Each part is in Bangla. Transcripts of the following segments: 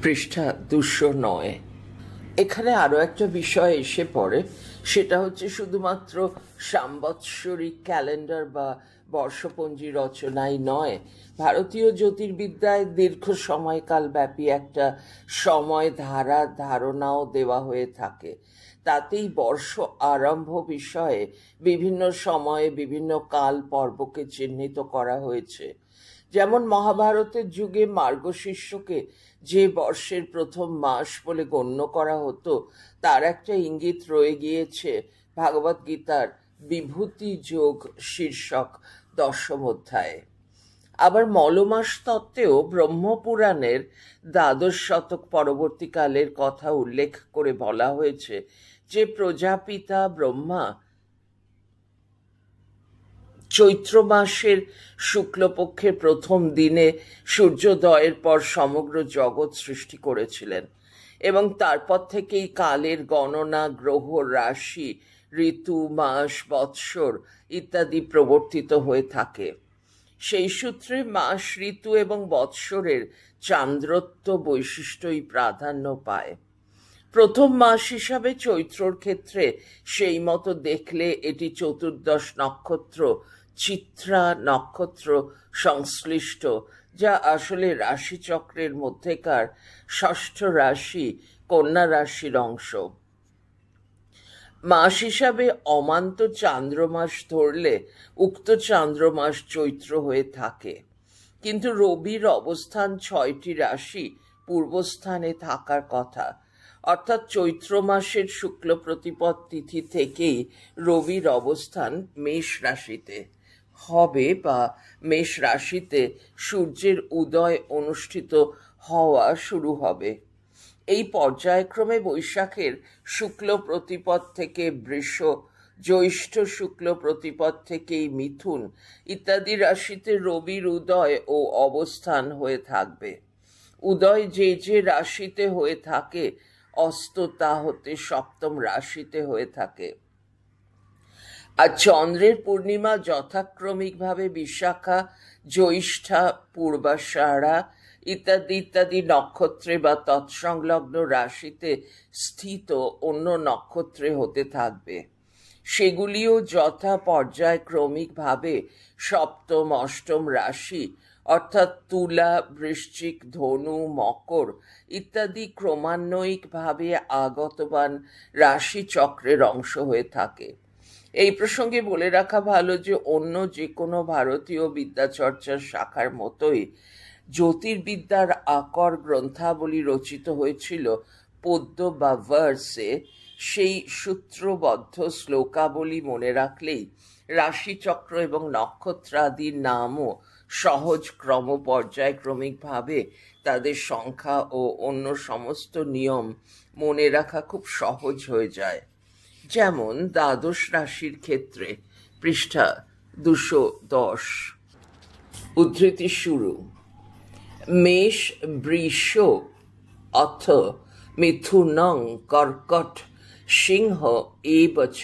পৃষ্ঠা 209। এখানে আরো একটা বিষয় এসে পড়ে, সেটা হচ্ছে শুধুমাত্র সাম্বৎসরিক ক্যালেন্ডার বা বর্ষপঞ্জি রচনাই নয়, ভারতীয় জ্যোতির্বিদ্যায় দীর্ঘ সময়কাল ব্যাপী একটা সময় ধারণাও দেওয়া হয়ে থাকে। তাতেই বর্ষ আরম্ভ বিষয়ে বিভিন্ন সময়ে বিভিন্ন কাল পর্বকে চিহ্নিত করা হয়েছে। যেমন মহাভারতের যুগে মার্গশীর্ষকে যে বর্ষের প্রথম মাস বলে গণ্য করা হতো, তার একটা ইঙ্গিত রয়ে গিয়েছে ভাগবত গীতার বিভূতি যোগ শীর্ষক 10ম অধ্যায়ে। আবার মলমাস তত্ত্বেও ব্রহ্মপুরাণের 12 শতক পরবর্তীকালের কথা উল্লেখ করে বলা হয়েছে যে প্রজাপিতা ব্রহ্মা চৈত্র মাসের শুক্লপক্ষের প্রথম দিনে সূর্যোদয়ের পর সমগ্র জগৎ সৃষ্টি করেছিলেন এবং তারপর থেকেই কালের গণনা, গ্রহ, রাশি, ঋতু, মাস, বৎসর ইত্যাদি প্রবর্তিত হয়ে থাকে। সেই সূত্রে মাস, ঋতু এবং বৎসরের চান্দ্রত্ব বৈশিষ্ট্যই প্রাধান্য পায়। প্রথম মাস হিসাবে চৈত্রর ক্ষেত্রে সেই মতো দেখলে এটি চতুর্দশ নক্ষত্র চিত্রা নক্ষত্র সংশ্লিষ্ট, যা আসলে রাশিচক্রের মধ্যেকার ষষ্ঠ রাশি কন্যা রাশির অংশ। মাস হিসাবে অমান্ত চান্দ্রমাস ধরলে উক্ত চান্দ্রমাস চৈত্র হয়ে থাকে, কিন্তু রবির অবস্থান 6টি রাশি পূর্বস্থানে থাকার কথা, অর্থাৎ চৈত্র মাসের শুক্ল প্রতিপদ তিথি থেকেই রবির অবস্থান মেষ রাশিতে হবে বা মেষ রাশিতে সূর্যের উদয় অনুষ্ঠিত হওয়া শুরু হবে। এই পর্যায়ক্রমে বৈশাখের শুক্ল প্রতিপদ থেকে বৃষ, জ্যৈষ্ঠ শুক্ল প্রতিপদ থেকেই মিথুন ইত্যাদি রাশিতে রবির উদয় ও অবস্থান হয়ে থাকবে। উদয় যে যে রাশিতে হয়ে থাকে, অস্ত তা হতে সপ্তম রাশিতে হয়ে থাকে। আর চন্দ্রের পূর্ণিমা যথাক্রমিকভাবে বিশাখা, জ্যৈষ্ঠা, পূর্বাষাঢ়া ইত্যাদি ইত্যাদি নক্ষত্রে বা তৎসংলগ্ন রাশিতে স্থিত অন্য নক্ষত্রে হতে থাকবে। সেগুলিও যথা পর্যায়ক্রমিকভাবে সপ্তম, অষ্টম রাশি অর্থাৎ তুলা, বৃশ্চিক, ধনু, মকর ইত্যাদি ক্রমান্বয়িকভাবে আগতবান রাশি চক্রের অংশ হয়ে থাকে। এই প্রসঙ্গে বলে রাখা ভালো যে অন্য যে কোনো ভারতীয় বিদ্যাচর্চার শাখার মতোই জ্যোতির্বিদ্যার আকর গ্রন্থাবলী রচিত হয়েছিল পদ্য বা ভার্সে। সেই সূত্রবদ্ধ শ্লোকাবলী মনে রাখলেই রাশিচক্র এবং নক্ষত্রাদির নামও সহজ ক্রম পর্যায়ক্রমিকভাবে তাদের সংখ্যা ও অন্য সমস্ত নিয়ম মনে রাখা খুব সহজ হয়ে যায়। যেমন 12 রাশির ক্ষেত্রে পৃষ্ঠা 210। উদ্ধৃতি শুরু। মেষ, বৃষ, অথ মিথুনং কর্কট সিংহ এবচ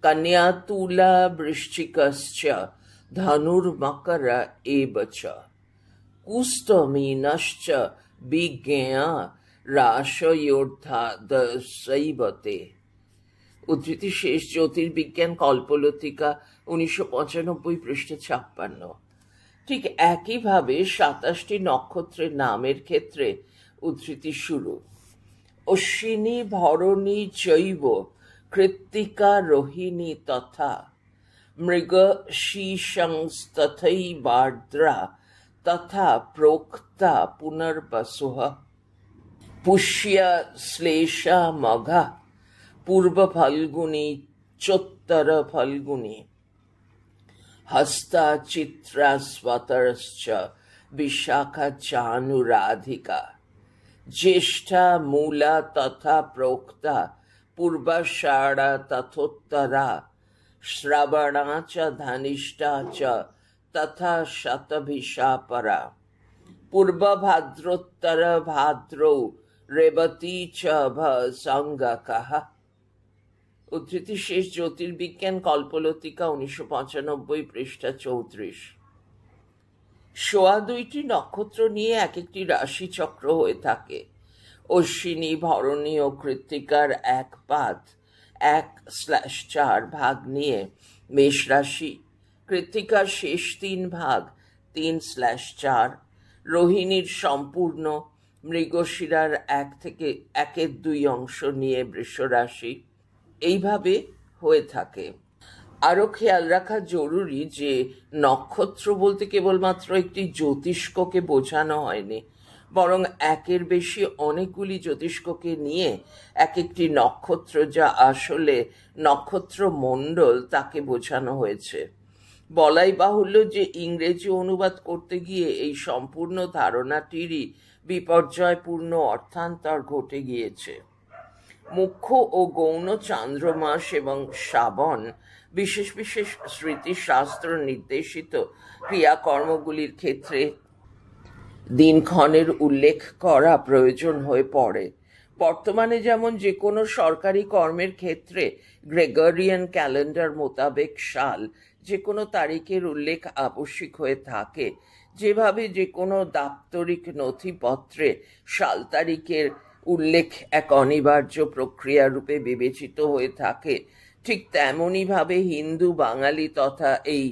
কন্যা তুলা বৃশ্চিকশ্চ ধনুর্মকর এবচ কুস্তমীনশ্চ বিজ্ঞা রাশয়োর্ধ্বাদশৈবতে। উদ্ধৃতি শেষ। জ্যোতির্বিজ্ঞান কল্পলতিকা 1995 পৃষ্ঠা 56। ঠিক একইভাবে 27টি নক্ষত্রের নামের ক্ষেত্রে উদ্ধৃতি শুরু। অশ্বিনী, ভরণী চৈব কৃত্তিকা, রোহিণী তথা মৃগ শীর্ষংস্তথৈবার্দ্রা তথা প্रोक्ता পুনর্বসুঃ পুষ্যা শ্লেষা মঘা পূর্ব ফাল্গুনী চোত্তর ফাল্গুনী হস্তা চিত্রা স্বতরশ্চ বিশাখা চানুরাধিকা জ্যেষ্ঠা মূলা তথা প্रोक्ता পূর্বাষাঢ়া তথোত্তরা শ্রবণা চ ধনিষ্ঠা চ তথা শতভিষাপরা পূর্বভাদ্রোত্তর ভাদ্রৌ রেবতী চ ভসঙ্গকঃ। উদ্ধৃতি শেষ। জ্যোতির্বিজ্ঞান কল্পলতিকা 1995 পৃষ্ঠা 34। সোয়া 2টি নক্ষত্র নিয়ে এক একটি রাশিচক্র হয়ে থাকে। অশ্বিনী, ভরণী ও কৃত্তিকার এক পাদ 1/4 ভাগ নিয়ে মেষ রাশি, কৃত্তিকার শেষ 3 ভাগ 3/4, রোহিণীর সম্পূর্ণ, মৃগশিরার 1/2 অংশ নিয়ে বৃষ রাশি, এইভাবে হয়ে থাকে। আরো খেয়াল রাখা জরুরি যে নক্ষত্র বলতে কেবলমাত্র একটি জ্যোতিষ্ককে বোঝানো হয়নি, বরং একের বেশি অনেকগুলি জ্যোতিষ্ককে নিয়ে এক একটি নক্ষত্র, যা আসলে নক্ষত্র মণ্ডল, তাকে বোঝানো হয়েছে। বলাই বাহুল্য যে ইংরেজি অনুবাদ করতে গিয়ে এই সম্পূর্ণ ধারণাটিরই বিপর্যয়পূর্ণ অর্থান্তর ঘটে গিয়েছে। মুখ্য ও গৌণ চান্দ্রমাস এবং শ্রাবণ বিশেষ বিশেষ স্মৃতিশাস্ত্র নির্দেশিত ক্রিয়াকর্মগুলির ক্ষেত্রে দিনক্ষণের উল্লেখ করা প্রয়োজন হয়ে পড়ে। বর্তমানে যেমন যে কোনো সরকারি কর্মের ক্ষেত্রে গ্রেগরিয়ান ক্যালেন্ডার মোতাবেক সাল, যে কোনো তারিখের উল্লেখ আবশ্যিক হয়ে থাকে, যেভাবে যে কোনো দাপ্তরিক নথিপত্রে সাল তারিখের উল্লেখ এক অনিবার্য প্রক্রিয়া রূপে বিবেচিত হয়ে থাকে, ঠিক তেমনইভাবে হিন্দু, বাঙালি তথা এই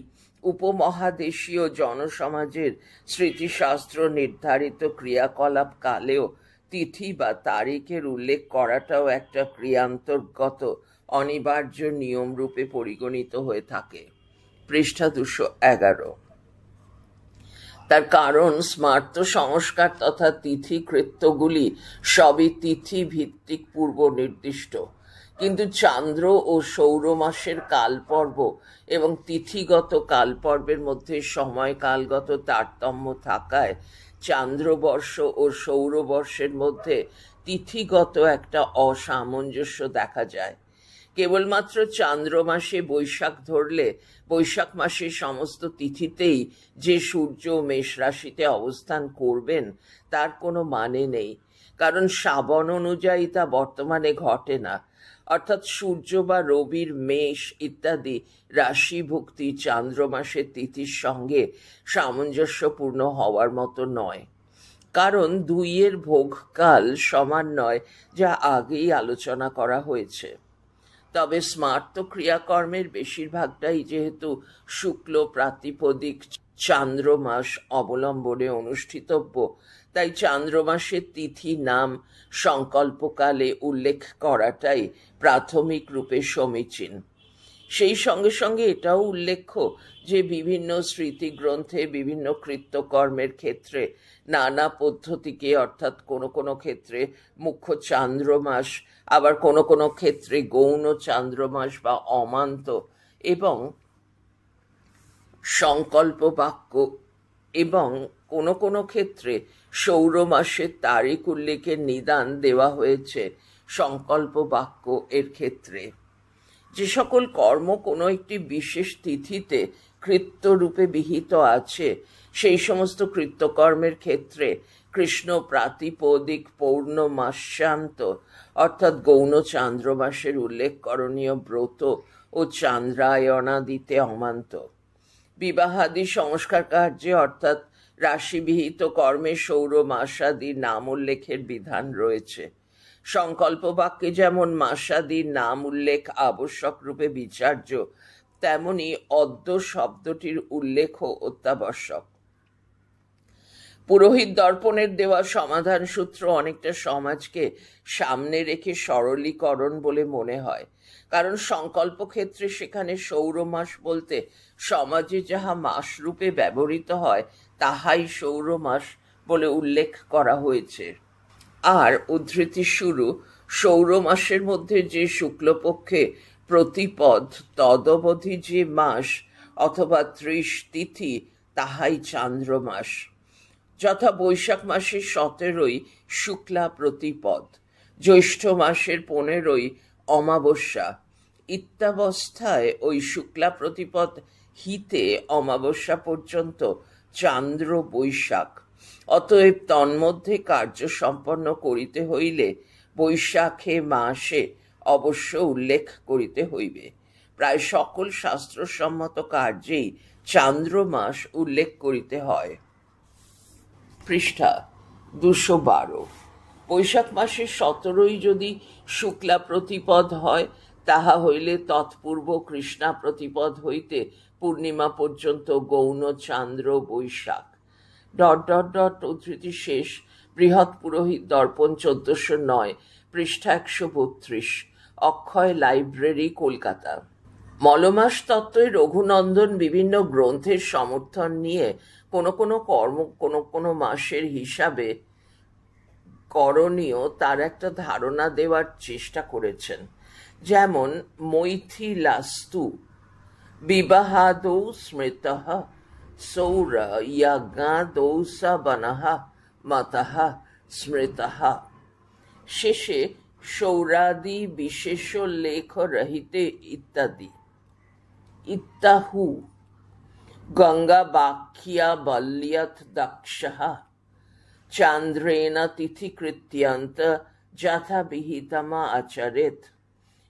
উপমহাদেশীয় জনসমাজের স্মৃতিশাস্ত্র নির্ধারিত ক্রিয়াকলাপ কালেও তিথি বা তারিখের উল্লেখ করাটাও একটা ক্রিয়ান্তর্গত অনিবার্য নিয়ম রূপে পরিগণিত হয়ে থাকে। পৃষ্ঠা 211। তার কারণ স্মার্ত সংস্কার তথা তিথি কৃত্যগুলি সবই তিথি ভিত্তিক পূর্ব নির্দিষ্ট, কিন্তু চান্দ্র ও সৌরমাসের কালপর্ব এবং তিথিগত কালপর্বের মধ্যে সময়কালগত তারতম্য থাকায় চান্দ্রবর্ষ ও সৌরবর্ষের মধ্যে তিথিগত একটা অসামঞ্জস্য দেখা যায়। কেবলমাত্র চান্দ্রমাসে বৈশাখ ধরলে বৈশাখ মাসে সমস্ত তিথিতেই যে সূর্য মেষ রাশিতে অবস্থান করবেন তার কোনো মানে নেই, কারণ শ্রাবণ অনুযায়ী তা বর্তমানে ঘটে না। অর্থাৎ সূর্য বা রবির মেষ ইত্যাদি রাশিভুক্তি চান্দ্রমাসের তিথির সঙ্গে সামঞ্জস্যপূর্ণ হওয়ার মতো নয়, কারণ দুইয়ের ভোগকাল সমান নয়, যা আগেই আলোচনা করা হয়েছে। তবে স্মার্ত ক্রিয়াকর্মের বেশিরভাগটাই যেহেতু শুক্ল প্রাতিপদিক চান্দ্রমাস অবলম্বনে অনুষ্ঠিতব্য, তাই চান্দ্রমাসের তিথি নাম সংকল্পকালে উল্লেখ করাটাই প্রাথমিক রূপে সমীচীন। সেই সঙ্গে সঙ্গে এটাও উল্লেখ্য যে বিভিন্ন স্মৃতিগ্রন্থে বিভিন্ন কৃত্যকর্মের ক্ষেত্রে নানা পদ্ধতিকে, অর্থাৎ কোনো কোনো ক্ষেত্রে মুখ্য চান্দ্রমাস, আবার কোনো কোনো ক্ষেত্রে গৌণ চান্দ্রমাস বা অমান্ত এবং সংকল্প বাক্য, এবং কোনো কোনো ক্ষেত্রে সৌরমাসের তারিখ উল্লেখের নিদান দেওয়া হয়েছে সংকল্প বাক্য এর ক্ষেত্রে। যে সকল কর্ম কোনো একটি বিশেষ তিথিতে কৃত্যরূপে বিহিত আছে, সেই সমস্ত কৃত্যকর্মের ক্ষেত্রে কৃষ্ণ প্রাতিপদিক পৌর্ণমাস্যান্ত অর্থাৎ গৌণ চান্দ্রমাসের উল্লেখ করণীয় ব্রত ও চান্দ্রায়ণাদিতে অমান্ত। বিবাহাদি সংস্কার কার্যে অর্থাৎ রাশিবিহিত কর্মে সৌর মাসাদির নাম উল্লেখের বিধান রয়েছে। সংকল্প বাক্যে যেমন মাসাদির নাম উল্লেখ আবশ্যক রূপে বিচার্য, তেমনি অদ্য শব্দটির উল্লেখও অত্যাবশ্যক। পুরোহিত দর্পণের দেওয়া সমাধান সূত্র অনেকটা সমাজকে সামনে রেখে সরলীকরণ বলে মনে হয়, কারণ সংকল্প ক্ষেত্রে সেখানে সৌরমাস বলতে সমাজে যাহা মাস রূপে ব্যবহৃত হয় তাহাই সৌরমাস বলে উল্লেখ করা হয়েছে। আর উদ্ধৃতি শুরু, সৌরমাসের মধ্যে যে শুক্লপক্ষে প্রতিপদ তদবধি যে মাস অথবা 30 তিথি তাহাই চান্দ্রমাস, যথা বৈশাখ মাসের 17ই শুক্লা প্রতিপদ, জ্যৈষ্ঠ মাসের 15ই অমাবস্যা। ইত্যাবস্থায় ওই শুক্লা প্রতিপদ হিতে অমাবস্যা পর্যন্ত চান্দ্র বৈশাখ। অতএব তন্মধ্যে কার্য সম্পন্ন করিতে হইলে বৈশাখে মাসে অবশ্য উল্লেখ করিতে হইবে। প্রায় সকল শাস্ত্রসম্মত কার্যেই চান্দ্রমাস উল্লেখ করিতে হয়। পৃষ্ঠা 212। বৈশাখ মাসের 17ই যদি শুক্লা প্রতিপদ হয়, তাহা হইলে তৎপূর্ব কৃষ্ণা প্রতিপদ হইতে পূর্ণিমা পর্যন্ত গৌণ চান্দ্র বৈশাখ। উদ্ধৃতি শেষ। বৃহৎ পুরোহিত দর্পণ 1409, পৃষ্ঠা 132। অক্ষয় লাইব্রেরি, কলকাতা। মলমাস তত্ত্বে রঘুনন্দন বিভিন্ন গ্রন্থের সমর্থন নিয়ে কোনো কোনো মাসের হিসাবে করণীয় তার একটা ধারণা দেওয়ার চেষ্টা করেছেন। যেমন মৈথিলাস্তু বিবাহাদৌ স্মৃতঃ সৌর ইয়াজ্ঞাদৌ স বনঃ মতঃ স্মৃতঃ। শেষে সৌরাদি বিশেষোল্লেখ রহিতে ইত্যাদি। ইত্যাহু গঙ্গা বাক্ষ্যা বল্যথ দক্ষঃ চান্দ্রেণ তিথিকৃত্যন্ত যথা বিহিতম আচরেত।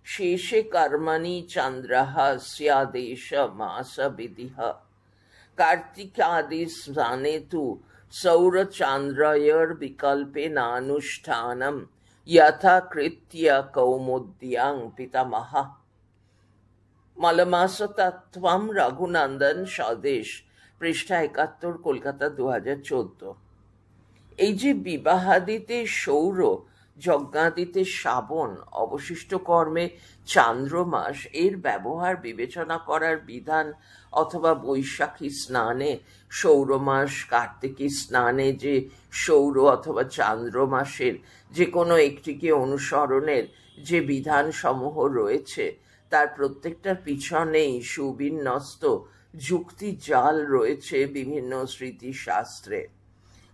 শেষে কর্মণি চন্দ্রঃ স্যাদেশ মাস বিধিঃ। কার্তিকাদি স্নানে তু সৌরচান্দ্রয়োর বিকল্পেনানুষ্ঠানম যথা কৃত্য কৌমুদ্যাং পিতামহঃ। মলমাস তত্ত্বম, রঘুনন্দন স্বদেশ, পৃষ্ঠা 71, কলকাতা, 2014। এই যে বিবাহাদিতে সৌর, যজ্ঞাদিতে শ্রাবণ, অবশিষ্ট কর্মে চান্দ্রমাস, এর ব্যবহার বিবেচনা করার বিধান অথবা বৈশাখী স্নানে সৌরমাস, কার্তিকী স্নানে যে সৌর অথবা চান্দ্রমাসের যে কোনো একটিকে অনুসরণের যে বিধানসমূহ রয়েছে, তার প্রত্যেকটার পিছনেই সুবিন্যস্ত যুক্তি জাল রয়েছে বিভিন্ন স্মৃতিশাস্ত্রে।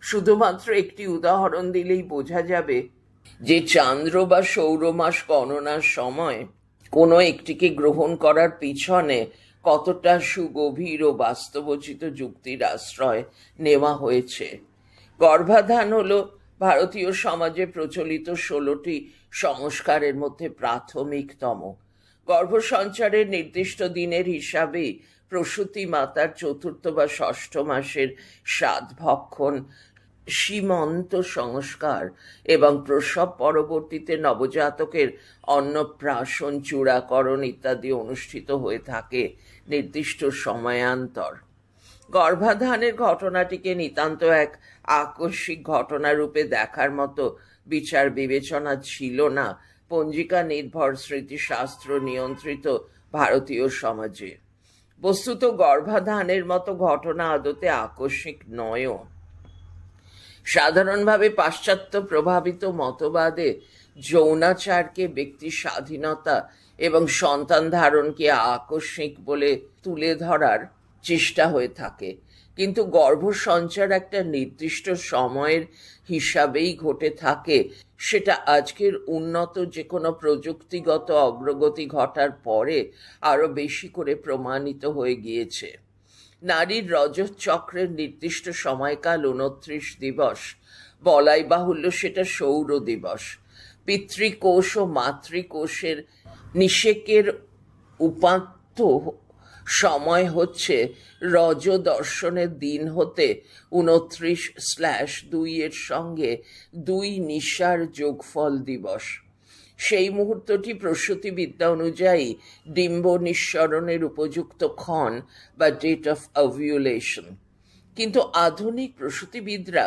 শুধুমাত্র একটি উদাহরণ দিলেই বোঝা যাবে যে চান্দ্র বা সৌরমাস গণনার সময় কোনো একটিকে গ্রহণ করার পিছনে কতটা সুগভীর ও বাস্তবোচিত যুক্তির আশ্রয় নেওয়া হয়েছে। গর্ভাধান হল ভারতীয় সমাজে প্রচলিত 16টি সংস্কারের মধ্যে প্রাথমিকতম। গর্ভসঞ্চারের নির্দিষ্ট দিনের হিসাবেই প্রসূতি মাতার 4র্থ বা 6ষ্ঠ মাসের সাধভক্ষণ, সীমন্ত সংস্কার এবং প্রসব পরবর্তীতে নবজাতকের অন্নপ্রাশন, চূড়াকরণ ইত্যাদি অনুষ্ঠিত হয়ে থাকে নির্দিষ্ট সময়ান্তর। গর্ভাধানের ঘটনাটিকে নিতান্ত এক আকস্মিক ঘটনারূপে দেখার মতো বিচার বিবেচনা ছিল না পঞ্জিকা নির্ভর স্মৃতিশাস্ত্র নিয়ন্ত্রিত ভারতীয় সমাজে। বস্তুত গর্ভাধানের মতো ঘটনা আদতে আকস্মিক নয়ও। সাধারণভাবে পাশ্চাত্য প্রভাবিত মতবাদে যৌনাচারকে ব্যক্তি স্বাধীনতা এবং সন্তান ধারণকে আকস্মিক বলে তুলে ধরার চেষ্টা হয়ে থাকে, কিন্তু গর্ভসঞ্চার একটা নির্দিষ্ট সময়ের হিসাবেই ঘটে থাকে। সেটা আজকের উন্নত যে কোনো প্রযুক্তিগত অগ্রগতি ঘটার পরে আরো বেশি করে প্রমাণিত হয়ে গিয়েছে। নারীর রজত চক্রের নির্দিষ্ট সময়কাল 29 দিবস, বলাই বাহুল্য সেটা সৌর দিবস। পিতৃকোষ ও মাতৃকোষের নিষেকের উপাত্ত সময় হচ্ছে রজ দর্শনের দিন হতে 29/2 এর সঙ্গে 2 নিশার যোগফল দিবস। সেই মুহূর্তটি প্রসূতিবিদ্যা অনুযায়ী ডিম্ব নিঃসরণের উপযুক্ত ক্ষণ বা ডেট অফ ওভিউলেশন। কিন্তু আধুনিক প্রসূতিবিদরা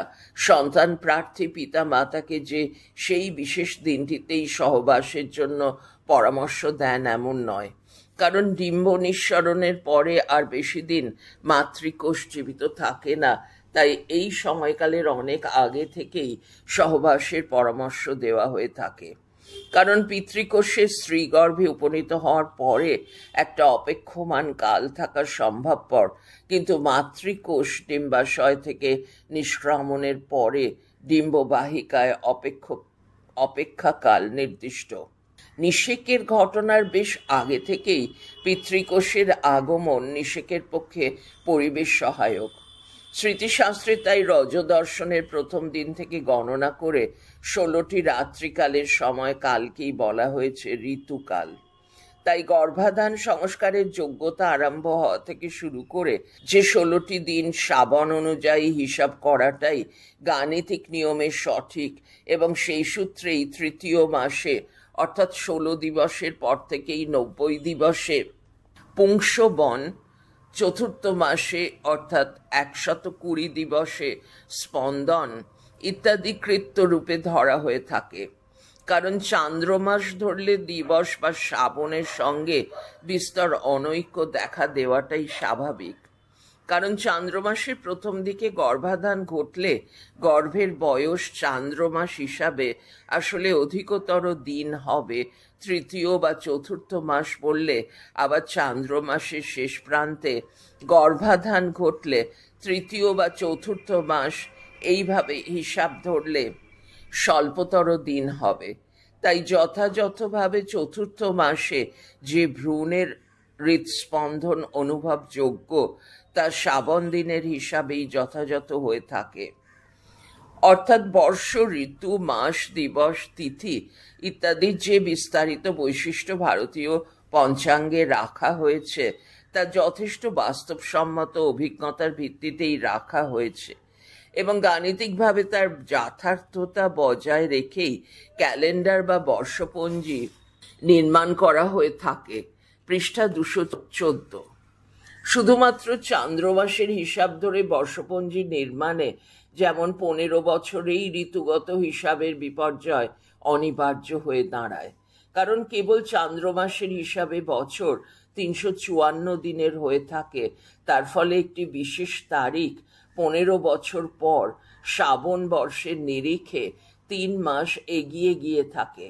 সন্তান প্রার্থী পিতা মাতাকে যে সেই বিশেষ দিনটিতেই সহবাসের জন্য পরামর্শ দেন এমন নয়, কারণ ডিম্ব নিঃসরণের পরে আর বেশি দিন মাতৃকোষ জীবিত থাকে না। তাই এই সময়কালের অনেক আগে থেকেই সহবাসের পরামর্শ দেওয়া হয়ে থাকে। কারণ পিতৃকোষের স্ত্রীগর্ভে উপনীত হওয়ার পরে একটা অপেক্ষমান কাল থাকা সম্ভবপর, কিন্তু মাতৃকোষ ডিম্বাশয় থেকে নিষ্ক্রমণের পরে ডিম্ববাহিকায় অপেক্ষাকাল নির্দিষ্ট। নিষেকের ঘটনার বেশ আগে থেকেই পিতৃকোষের আগমন নিষেকের পক্ষে পরিবেশ সহায়ক। স্মৃতিশাস্ত্রে তাই রজদর্শনের প্রথম দিন থেকে গণনা করে 16টি রাত্রিকালের সময়কালকেই বলা হয়েছে ঋতুকাল। তাই গর্ভাধান সংস্কারের যোগ্যতা আরম্ভ হওয়া থেকে শুরু করে যে 16টি দিন শ্রাবণ অনুযায়ী হিসাব করাটাই গাণিতিক নিয়মে সঠিক, এবং সেই সূত্রেই তৃতীয় মাসে অর্থাৎ 16 দিবসের পর থেকেই 90 দিবসে পুংসবন, চতুর্থ মাসে অর্থাৎ 120 দিবসে স্পন্দন ইত্যাদি কৃত্যরূপে ধরা হয়ে থাকে। কারণ চান্দ্রমাস ধরলে দিবস বা শ্রাবণের সঙ্গে বিস্তর অনৈক্য দেখা দেওয়াটাই স্বাভাবিক। কারণ চান্দ্রমাসের প্রথম দিকে গর্ভাধান ঘটলে গর্ভের বয়স চান্দ্রমাস হিসাবে আসলে অধিকতর দিন হবে। তৃতীয় বা চতুর্থ মাস বললে আবার চান্দ্রমাসের শেষ প্রান্তে গর্ভাধান ঘটলে তৃতীয় বা চতুর্থ মাস, এইভাবে হিসাব ধরলে স্বল্পতর দিন হবে। তাই যথাযথভাবে চতুর্থ মাসে যে ভ্রূণের হৃদস্পন্দন অনুভবযোগ্য তা শ্রাবণ দিনের হিসাবেই যথাযথ হয়ে থাকে। অর্থাৎ বর্ষ, ঋতু, মাস, দিবস, তিথি ইত্যাদির যে বিস্তারিত বৈশিষ্ট্য ভারতীয় পঞ্চাঙ্গে রাখা হয়েছে তা যথেষ্ট বাস্তবসম্মত অভিজ্ঞতার ভিত্তিতেই রাখা হয়েছে, এবং গাণিতিকভাবে তার যথার্থতা বজায় রেখেই ক্যালেন্ডার বা বর্ষপঞ্জি নির্মাণ করা হয়ে থাকে। পৃষ্ঠা 214। শুধুমাত্র চান্দ্রমাসের হিসাব ধরে বর্ষপঞ্জি নির্মাণে যেমন 15 বছরেই ঋতুগত হিসাবের বিপর্যয় অনিবার্য হয়ে দাঁড়ায়। কারণ কেবল চান্দ্রমাসের হিসাবে বছর 354 দিনের হয়ে থাকে। তার ফলে একটি বিশেষ তারিখ 15 বছর পর শ্রাবণ বর্ষের নিরিখে 3 মাস এগিয়ে গিয়ে থাকে।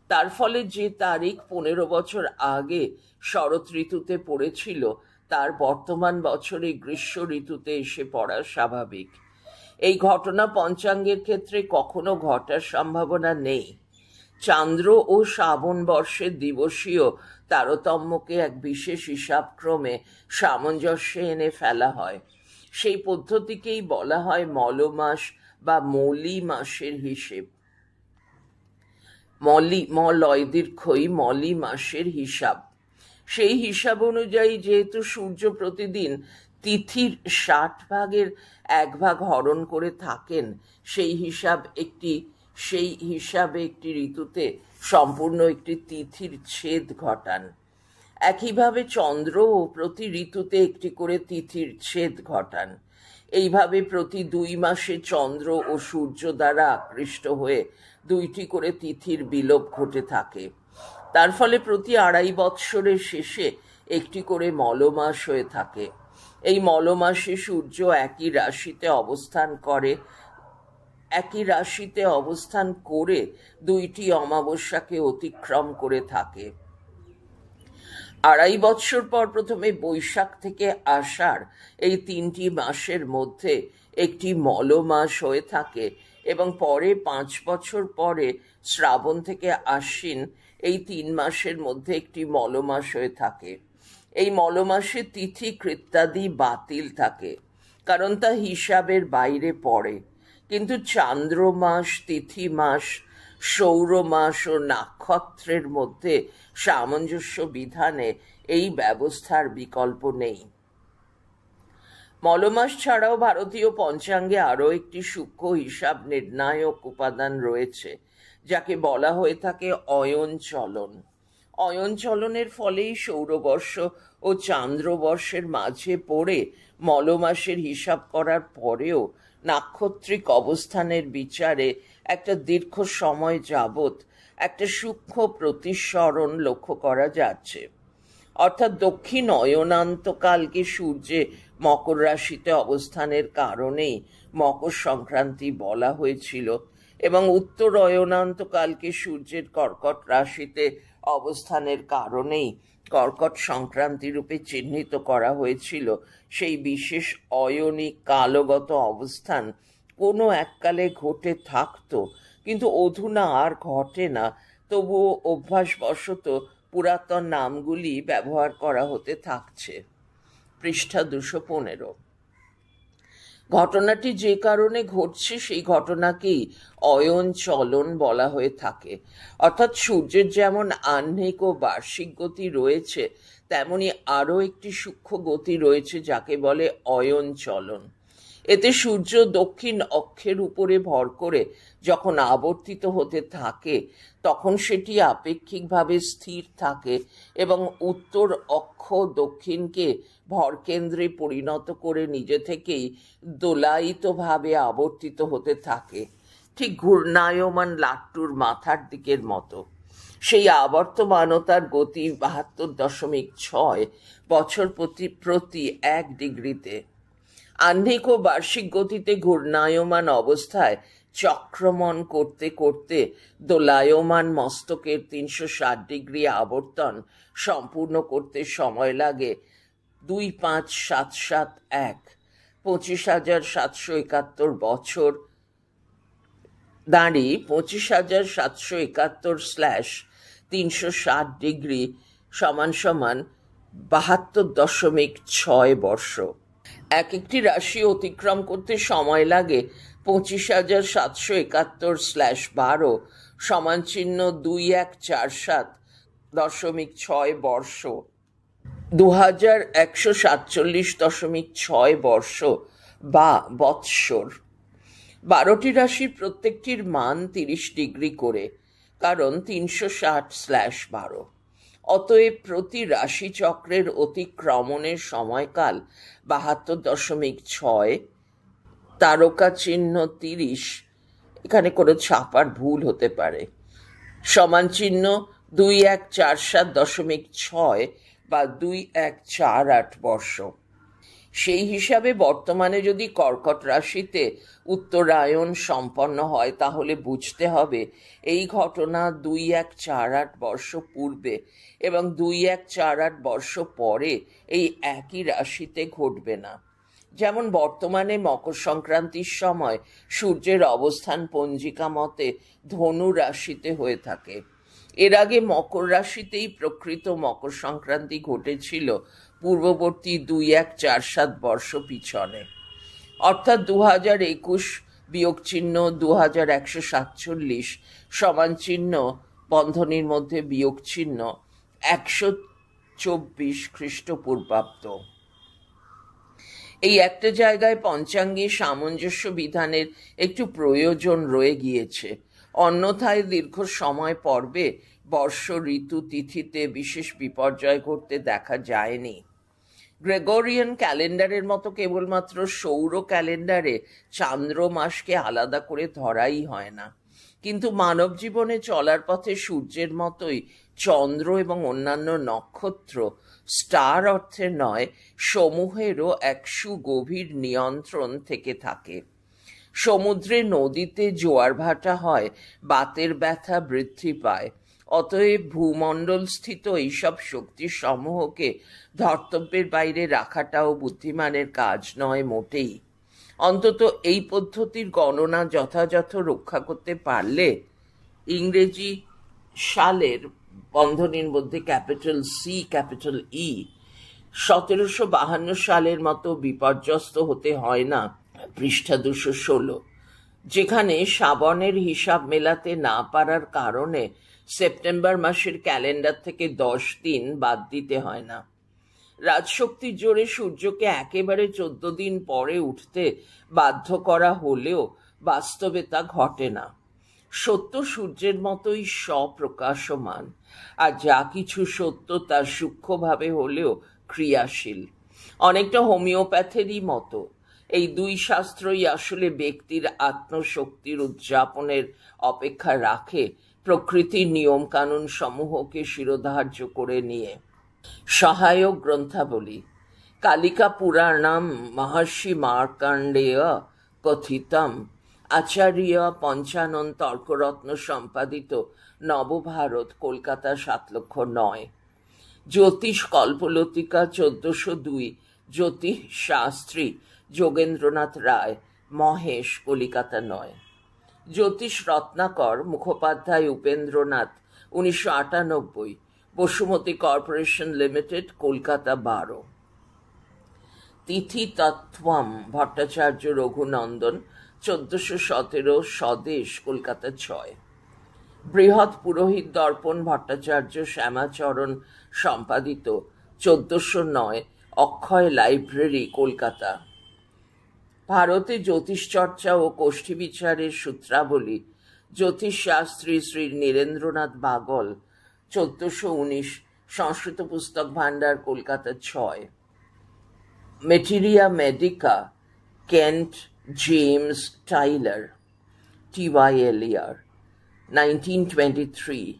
তার ফলে যে তারিখ 15 বছর আগে শরৎ ঋতুতে পড়েছিল তার বর্তমান বছরে গ্রীষ্ম ঋতুতে এসে পড়া স্বাভাবিক। এই ঘটনা পঞ্চাঙ্গের ক্ষেত্রে কখনো ঘটার সম্ভাবনা নেই। চান্দ্র ও শ্রাবণ বর্ষের দিবসীয় তারতম্যকে এক বিশেষ হিসাবক্রমে সামঞ্জস্যে এনে ফেলা হয়। সেই পদ্ধতিকেই বলা হয় মলমাস বা মলি মাসের হিসেব। মলি মাসের হিসাব। সেই হিসাব অনুযায়ী যেহেতু সূর্য প্রতিদিন তিথির 60 ভাগের 1 ভাগ হরণ করে থাকেন, সেই হিসাবে একটি ঋতুতে সম্পূর্ণ একটি তিথির ছেদ ঘটান। একইভাবে চন্দ্রও প্রতি ঋতুতে একটি করে তিথির ছেদ ঘটান। এইভাবে প্রতি 2 মাসে চন্দ্র ও সূর্য দ্বারা আকৃষ্ট হয়ে 2টি করে তিথির বিলোপ ঘটে থাকে। তার ফলে প্রতি 2.5 বৎসরের শেষে একটি করে মলমাস হয়ে থাকে। এই মলমাসে সূর্য একই রাশিতে অবস্থান করে 2টি অমাবস্যাকে অতিক্রম করে থাকে। 2.5 বৎসর পর প্রথমে বৈশাখ থেকে আষাঢ় এই 3টি মাসের মধ্যে একটি মলমাস হয়ে থাকে, এবং পরে 5 বছর পরে শ্রাবণ থেকে আশ্বিন এই 3 মাসের মধ্যে একটি মলমাস হয়ে থাকে। এই মলমাসে তিথি কৃত্যাদি বাতিল থাকে, কারণ তা হিসাবের বাইরে পড়ে। কিন্তু চান্দ্রমাস, তিথি মাস, সৌর মাস ও নক্ষত্রের মধ্যে সামঞ্জস্য বিধানে এই ব্যবস্থার বিকল্প নেই। মলমাস ছাড়াও ভারতীয় পঞ্চাঙ্গে আরও একটি সূক্ষ্ম হিসাব নির্ণায়ক উপাদান রয়েছে, যাকে বলা হয়ে থাকে অয়ন চলন। অয়ন চলনের ফলেই সৌরবর্ষ ও চান্দ্রবর্ষের মাঝে পড়ে মলমাসের হিসাব করার পরেও নাক্ষত্রিক অবস্থানের বিচারে একটা দীর্ঘ সময় যাবৎ একটা সূক্ষ্ম প্রতিসরণ লক্ষ্য করা যাচ্ছে। অর্থাৎ দক্ষিণ অয়নান্তকালকে সূর্যে মকর রাশিতে অবস্থানের কারণেই মকর সংক্রান্তি বলা হয়েছিল, এবং উত্তর অয়নান্তকালকে সূর্যের কর্কট রাশিতে অবস্থানের কারণেই কর্কট সংক্রান্তি রূপে চিহ্নিত করা হয়েছিল। সেই বিশেষ অয়নিক কালগত অবস্থান কোনো এককালে ঘটে থাকত, কিন্তু অধুনা আর ঘটে না। তবুও অভ্যাসবশত পুরাতন নামগুলি ব্যবহার করা হতে থাকছে। পৃষ্ঠা 215। ঘটনাটি যে কারণে ঘটছে সেই ঘটনাকেই অয়ন চলন বলা হয়ে থাকে। অর্থাৎ সূর্যের যেমন আহ্নিক ও বার্ষিক গতি রয়েছে, তেমনি আরও একটি সূক্ষ্ম গতি রয়েছে যাকে বলে অয়ন চলন। এতে সূর্য দক্ষিণ অক্ষের উপরে ভর করে যখন আবর্তিত হতে থাকে তখন সেটি আপেক্ষিকভাবে স্থির থাকে এবং উত্তর অক্ষ দক্ষিণকে ভরকেন্দ্রে পরিণত করে নিজে থেকেই দোলায়িতভাবে আবর্তিত হতে থাকে, ঠিক ঘূর্ণায়মান লাট্টুর মাথার দিকের মতো। সেই আবর্তমানতার গতি ৭২.৬ বছর প্রতি ১ ডিগ্রিতে। আহ্নিক ও বার্ষিক গতিতে ঘূর্ণায়মান অবস্থায় চক্রমণ করতে করতে দোলায়মান মস্তকের ৩৬০ ডিগ্রি আবর্তন সম্পূর্ণ করতে সময় লাগে ২৫,৭৭১ ২৫,৭৭১ বছর দাঁড়িয়ে ২৫,৭৭১/৩৬০ ডিগ্রি সমান ৭২.৬ বর্ষ। এক একটি রাশি অতিক্রম করতে সময় লাগে ২৫,৭৭১/১২ সমান চিহ্ন ২১৪৭.৬ বর্ষ, ২১৪৭.৬ বর্ষ বা বৎসর। ১২টি রাশির প্রত্যেকটির মান ৩০ ডিগ্রি করে, কারণ ৩৬০/১২। অতএব প্রতি রাশি চক্রের অতিক্রমণের সময়কাল ৭২.৬, তারকা চিহ্ন ৩০, এখানে কোনো ছাপার ভুল হতে পারে, সমান চিহ্ন ২১৪৭.৬ বা ২১৪৮ বর্ষ। সেই হিসাবে বর্তমানে যদি কর্কট রাশিতে উত্তরায়ণ সম্পন্ন হয় তাহলে বুঝতে হবে এই ঘটনা ২১৪৮ বর্ষ পূর্বে এবং ২১৪৮ বর্ষ পরে এই একই রাশিতে ঘটবে না। যেমন বর্তমানে মকর সংক্রান্তির সময় সূর্যের অবস্থান পঞ্জিকা মতে ধনু রাশিতে হয়ে থাকে। এর আগে মকর রাশিতেই প্রকৃত মকর সংক্রান্তি ঘটেছিল পূর্ববর্তী ২১৪৭ বর্ষ পিছনে, অর্থাৎ ২০২১ বিয়োগ চিহ্ন ২১৪৭ সমান চিহ্ন বন্ধনীর মধ্যে বিয়োগ চিহ্ন ১২৪ খ্রিস্টপূর্বাব্দ। এই একটা জায়গায় পঞ্চাঙ্গে সামঞ্জস্য বিধানের একটু প্রয়োজন রয়ে গিয়েছে, অন্যথায় দীর্ঘ সময় পর্বে বর্ষ ঋতু তিথিতে বিশেষ বিপর্যয় ঘটতে দেখা যায়নি। গ্রেগরিয়ান ক্যালেন্ডারের মতো কেবলমাত্র সৌর ক্যালেন্ডারে চান্দ্র মাসকে আলাদা করে ধরাই হয় না, কিন্তু মানব জীবনে চলার পথে সূর্যের মতোই চন্দ্র এবং অন্যান্য নক্ষত্র স্টার অর্থে নয় সমূহেরও এক সুগভীর নিয়ন্ত্রণ থেকে থাকে। সমুদ্রে নদীতে জোয়ার ভাটা হয়, বাতের ব্যথা বৃদ্ধি পায়। অতএব ভূমণ্ডল স্থিত এইসব শক্তি সমূহকে ধর্তব্যের বাইরে রাখাটাও বুদ্ধিমানের কাজ নয় মোটেই। অন্তত এই পদ্ধতির গণনা যথাযথ রক্ষা করতে পারলে ইংরেজি সালের বন্ধনীর মধ্যে ক্যাপিটাল সি ক্যাপিটাল ই ১৭৫২ সালের মতো বিপর্যস্ত হতে হয় না। পৃষ্ঠা ২১৬, যেখানে শ্রাবণের হিসাব মেলাতে না পারার কারণে সেপ্টেম্বর মাসের ক্যালেন্ডার থেকে ১০ দিন বাদ দিতে হয় না। রাজশক্তির জোরে সূর্যকে একেবারে ১৪ দিন পরে উঠতে বাধ্য করা হলেও বাস্তবে তা ঘটে না। সত্য সূর্যের মতোই স্বপ্রকাশমান, আর যা কিছু সত্য তা সূক্ষ্মভাবে হলেও ক্রিয়াশীল, অনেকটা হোমিওপ্যাথেরই মতো। এই দুই শাস্ত্রই আসলে ব্যক্তির আত্মশক্তির উদযাপনের অপেক্ষা রাখে প্রকৃতির নিয়ম কানুন সমূহকে শিরোধার্য করে নিয়ে। সহায়ক গ্রন্থাবলী: কালিকা পুরাণম মহর্ষি মার্কণ্ডেয় কথিতম, আচার্য পঞ্চানন তর্করত্ন সম্পাদিত নবভারত, কলকাতা ৭,০০,০০৯। জ্যোতিষ কল্পলতিকা ১৪০২, জ্যোতিষ শাস্ত্রী যোগেন্দ্রনাথ রায়, মহেশ, কলিকাতা ৯। জ্যোতিষ রত্নাকর, মুখোপাধ্যায় উপেন্দ্রনাথ, ১৯৯৮, বসুমতী কর্পোরেশন লিমিটেড, কলকাতা ১২। তিথি তত্ত্বম ভট্টাচার্য রঘুনন্দন 1417 স্বদেশ কলকাতা 6। বৃহৎ পুরোহিত দর্পণ ভট্টাচার্য শ্যামাচরণ সম্পাদিত 1409 অক্ষয় লাইব্রেরি কলকাতা। ভারতে জ্যোতিষচর্চা ও কোষ্ঠী বিচারের সূত্রাবলী জ্যোতিষশাস্ত্রী Shri Nirendranath বাগল 1419 Sanskrit Pustak Bhandar Kolkata 6। Materia medica Kent James Tyler TYLER 1923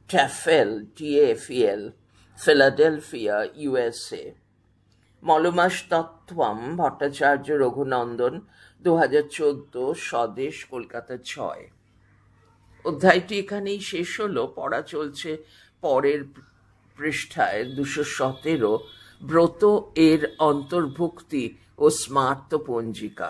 TAFL TAFL Philadelphia USA। Malamasa Tattvam Bhattacharya Raghunandan 2014 Swadesh Kolkata 6। অধ্যায়টি এখানেই শেষ হলো। পড়া চলছে পরের পৃষ্ঠায় 217 ব্রত এর অন্তর্ভুক্তি ও স্মার্ত পঞ্জিকা।